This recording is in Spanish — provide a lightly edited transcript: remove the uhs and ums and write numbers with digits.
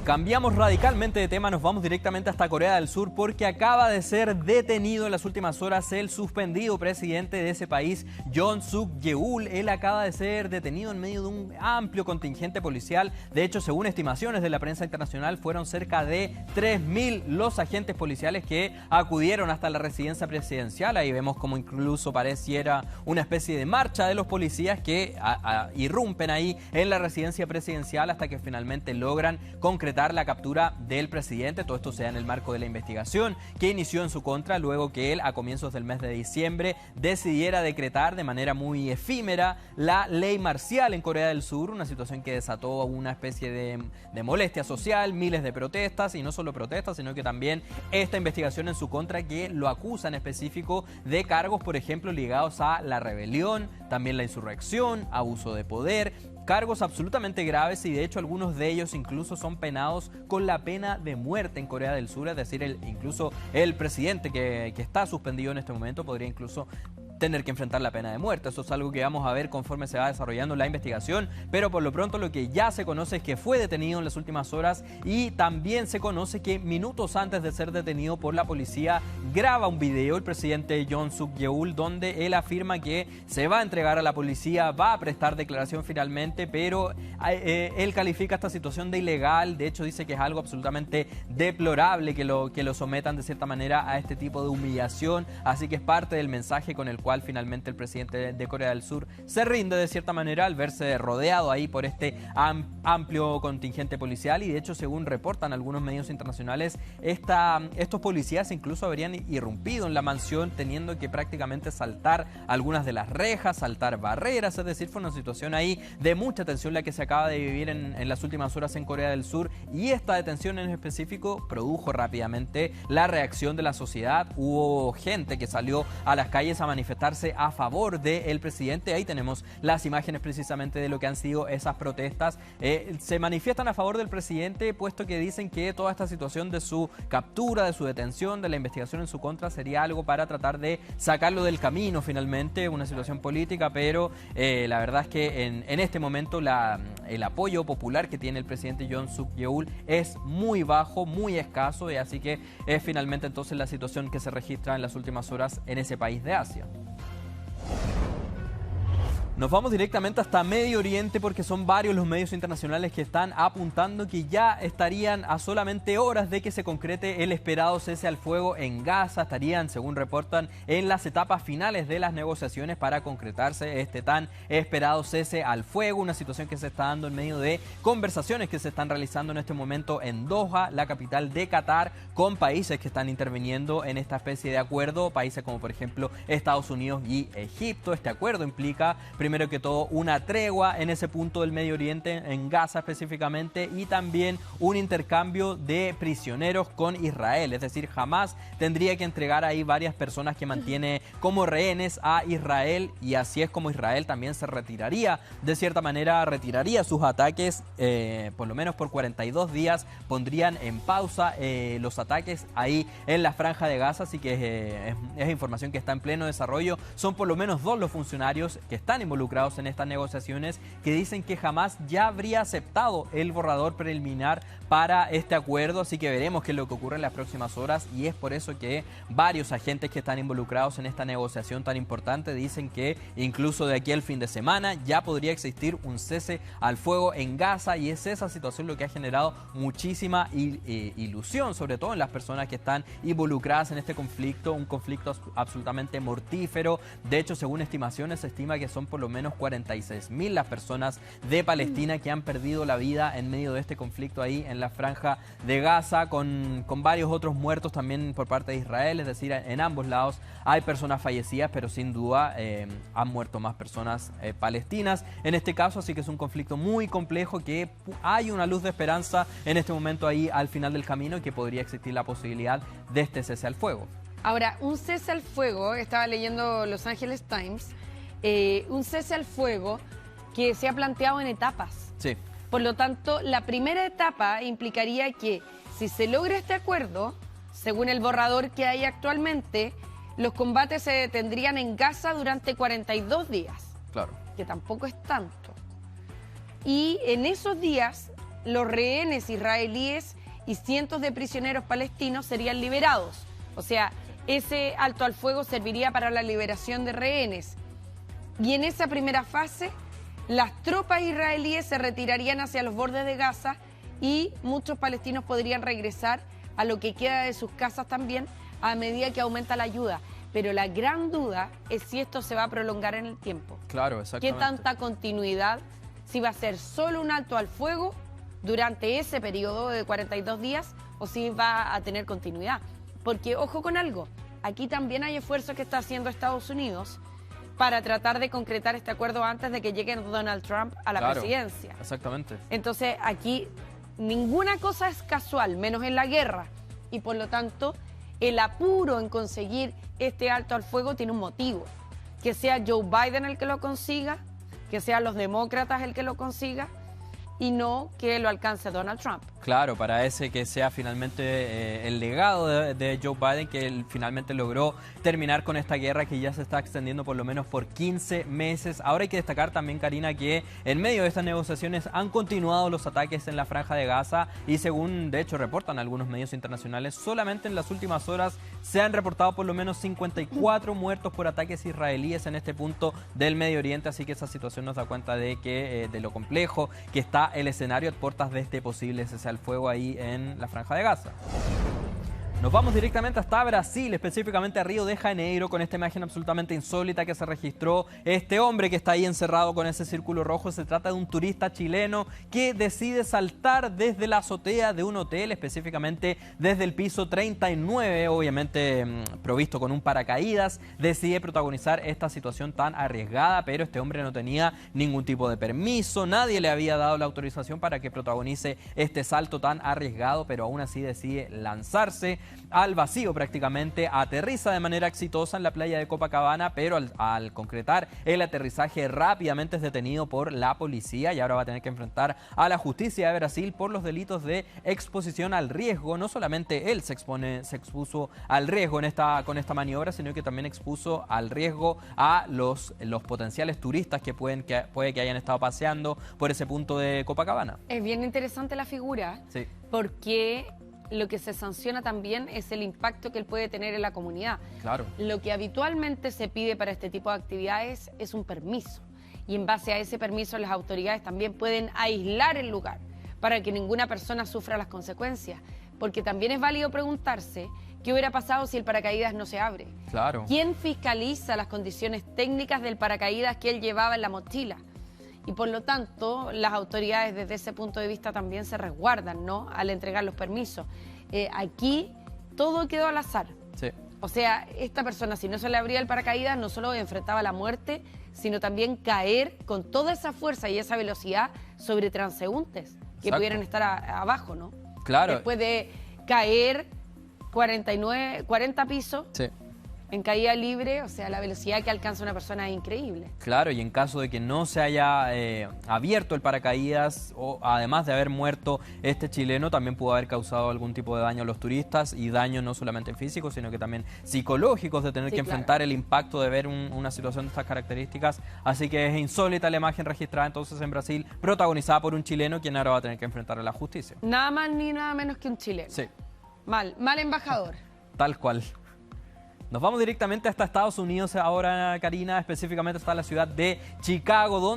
Cambiamos radicalmente de tema, nos vamos directamente hasta Corea del Sur porque acaba de ser detenido en las últimas horas el suspendido presidente de ese país, Yoon Suk-yeol. Él acaba de ser detenido en medio de un amplio contingente policial. De hecho, según estimaciones de la prensa internacional, fueron cerca de 3.000 los agentes policiales que acudieron hasta la residencia presidencial. Ahí vemos como incluso pareciera una especie de marcha de los policías que irrumpen ahí en la residencia presidencial hasta que finalmente logran concretar la captura del presidente. Todo esto se da en el marco de la investigación que inició en su contra luego que él a comienzos del mes de diciembre decidiera decretar de manera muy efímera la ley marcial en Corea del Sur, una situación que desató una especie de molestia social, miles de protestas, y no solo protestas, sino que también esta investigación en su contra que lo acusa en específico de cargos, por ejemplo, ligados a la rebelión, también la insurrección, abuso de poder, cargos absolutamente graves, y de hecho algunos de ellos incluso son penados con la pena de muerte en Corea del Sur. Es decir, incluso el presidente que está suspendido en este momento podría incluso tener que enfrentar la pena de muerte. Eso es algo que vamos a ver conforme se va desarrollando la investigación, pero por lo pronto lo que ya se conoce es que fue detenido en las últimas horas, y también se conoce que minutos antes de ser detenido por la policía graba un video el presidente Yoon Suk-yeol donde él afirma que se va a entregar a la policía, va a prestar declaración finalmente, pero él califica esta situación de ilegal. De hecho dice que es algo absolutamente deplorable que lo sometan de cierta manera a este tipo de humillación, así que es parte del mensaje con el cual finalmente el presidente de Corea del Sur se rinde de cierta manera al verse rodeado ahí por este amplio contingente policial. Y de hecho, según reportan algunos medios internacionales, estos policías incluso habrían irrumpido en la mansión teniendo que prácticamente saltar algunas de las rejas, saltar barreras. Es decir, fue una situación ahí de mucha tensión la que se acaba de vivir en las últimas horas en Corea del Sur, y esta detención en específico produjo rápidamente la reacción de la sociedad. Hubo gente que salió a las calles a manifestarse a favor del presidente. Ahí tenemos las imágenes precisamente de lo que han sido esas protestas. Se manifiestan a favor del presidente, puesto que dicen que toda esta situación de su captura, de su detención, de la investigación en su contra, sería algo para tratar de sacarlo del camino finalmente, una situación política, pero la verdad es que en este momento el apoyo popular que tiene el presidente Yoon Suk-yeol es muy bajo, muy escaso, y así que es finalmente entonces la situación que se registra en las últimas horas en ese país de Asia. Nos vamos directamente hasta Medio Oriente porque son varios los medios internacionales que están apuntando que ya estarían a solamente horas de que se concrete el esperado cese al fuego en Gaza. Estarían, según reportan, en las etapas finales de las negociaciones para concretarse este tan esperado cese al fuego. Una situación que se está dando en medio de conversaciones que se están realizando en este momento en Doha, la capital de Qatar, con países que están interviniendo en esta especie de acuerdo. Países como por ejemplo Estados Unidos y Egipto. Este acuerdo implica primero que todo una tregua en ese punto del Medio Oriente, en Gaza específicamente, y también un intercambio de prisioneros con Israel. Es decir, Hamás tendría que entregar ahí varias personas que mantiene como rehenes a Israel, y así es como Israel también se retiraría, de cierta manera retiraría sus ataques, por lo menos por 42 días, pondrían en pausa los ataques ahí en la franja de Gaza. Así que es información que está en pleno desarrollo. Son por lo menos 2 los funcionarios que están involucrados en estas negociaciones que dicen que Hamás ya habría aceptado el borrador preliminar para este acuerdo, así que veremos qué es lo que ocurre en las próximas horas, y es por eso que varios agentes que están involucrados en esta negociación tan importante dicen que incluso de aquí al fin de semana ya podría existir un cese al fuego en Gaza, y es esa situación lo que ha generado muchísima ilusión, sobre todo en las personas que están involucradas en este conflicto, un conflicto absolutamente mortífero. De hecho, según estimaciones, se estima que son por lo menos 46.000 las personas de Palestina que han perdido la vida en medio de este conflicto ahí en la franja de Gaza, con varios otros muertos también por parte de Israel. Es decir, en ambos lados hay personas fallecidas, pero sin duda han muerto más personas palestinas en este caso. Así que es un conflicto muy complejo, que hay una luz de esperanza en este momento ahí al final del camino, y que podría existir la posibilidad de este cese al fuego. Ahora, un cese al fuego, estaba leyendo Los Angeles Times, un cese al fuego que se ha planteado en etapas. Sí. Por lo tanto, la primera etapa implicaría que si se logra este acuerdo, según el borrador que hay actualmente, los combates se detendrían en Gaza durante 42 días. Claro. Que tampoco es tanto. Y en esos días los rehenes israelíes y cientos de prisioneros palestinos serían liberados. O sea, ese alto al fuego serviría para la liberación de rehenes. Y en esa primera fase, las tropas israelíes se retirarían hacia los bordes de Gaza y muchos palestinos podrían regresar a lo que queda de sus casas también a medida que aumenta la ayuda. Pero la gran duda es si esto se va a prolongar en el tiempo. Claro, exactamente. ¿Qué tanta continuidad? Si va a ser solo un alto al fuego durante ese periodo de 42 días o si va a tener continuidad. Porque, ojo con algo, aquí también hay esfuerzos que está haciendo Estados Unidos para tratar de concretar este acuerdo antes de que llegue Donald Trump a la presidencia. Exactamente. Entonces, aquí ninguna cosa es casual, menos en la guerra. Y por lo tanto, el apuro en conseguir este alto al fuego tiene un motivo. Que sea Joe Biden el que lo consiga, que sean los demócratas el que lo consiga, y no que lo alcance Donald Trump. Claro, para ese que sea finalmente el legado de Joe Biden, que él finalmente logró terminar con esta guerra que ya se está extendiendo por lo menos por 15 meses. Ahora hay que destacar también, Karina, que en medio de estas negociaciones han continuado los ataques en la Franja de Gaza y según de hecho reportan algunos medios internacionales, solamente en las últimas horas se han reportado por lo menos 54 muertos por ataques israelíes en este punto del Medio Oriente, así que esa situación nos da cuenta de que de lo complejo que está el escenario a puertas de este posible cese al fuego ahí en la Franja de Gaza. Nos vamos directamente hasta Brasil, específicamente a Río de Janeiro, con esta imagen absolutamente insólita que se registró. Este hombre que está ahí encerrado con ese círculo rojo, se trata de un turista chileno que decide saltar desde la azotea de un hotel, específicamente desde el piso 39, obviamente provisto con un paracaídas. Decide protagonizar esta situación tan arriesgada, pero este hombre no tenía ningún tipo de permiso, nadie le había dado la autorización para que protagonice este salto tan arriesgado, pero aún así decide lanzarse al vacío prácticamente, aterriza de manera exitosa en la playa de Copacabana, pero al concretar el aterrizaje rápidamente es detenido por la policía y ahora va a tener que enfrentar a la justicia de Brasil por los delitos de exposición al riesgo. No solamente él se expuso al riesgo con esta maniobra, sino que también expuso al riesgo a los potenciales turistas que puede que hayan estado paseando por ese punto de Copacabana. Es bien interesante la figura, sí, porque lo que se sanciona también es el impacto que él puede tener en la comunidad. Claro. Lo que habitualmente se pide para este tipo de actividades es un permiso. Y en base a ese permiso las autoridades también pueden aislar el lugar para que ninguna persona sufra las consecuencias. Porque también es válido preguntarse qué hubiera pasado si el paracaídas no se abre. Claro. ¿Quién fiscaliza las condiciones técnicas del paracaídas que él llevaba en la mochila? Y por lo tanto, las autoridades desde ese punto de vista también se resguardan, ¿no?, al entregar los permisos. Aquí todo quedó al azar. Sí. O sea, esta persona, si no se le abría el paracaídas, no solo enfrentaba la muerte, sino también caer con toda esa fuerza y esa velocidad sobre transeúntes que pudieran estar abajo, ¿no? Claro. Después de caer 40 pisos. Sí. En caída libre, o sea, la velocidad que alcanza una persona es increíble. Claro, y en caso de que no se haya abierto el paracaídas, o además de haber muerto este chileno, también pudo haber causado algún tipo de daño a los turistas, y daño no solamente físicos, sino que también psicológicos, de tener que enfrentar el impacto de ver una situación de estas características. Así que es insólita la imagen registrada entonces en Brasil, protagonizada por un chileno, quien ahora va a tener que enfrentar a la justicia. Nada más ni nada menos que un chileno. Sí. Mal embajador. Tal cual. Nos vamos directamente hasta Estados Unidos ahora, Karina, específicamente hasta la ciudad de Chicago, donde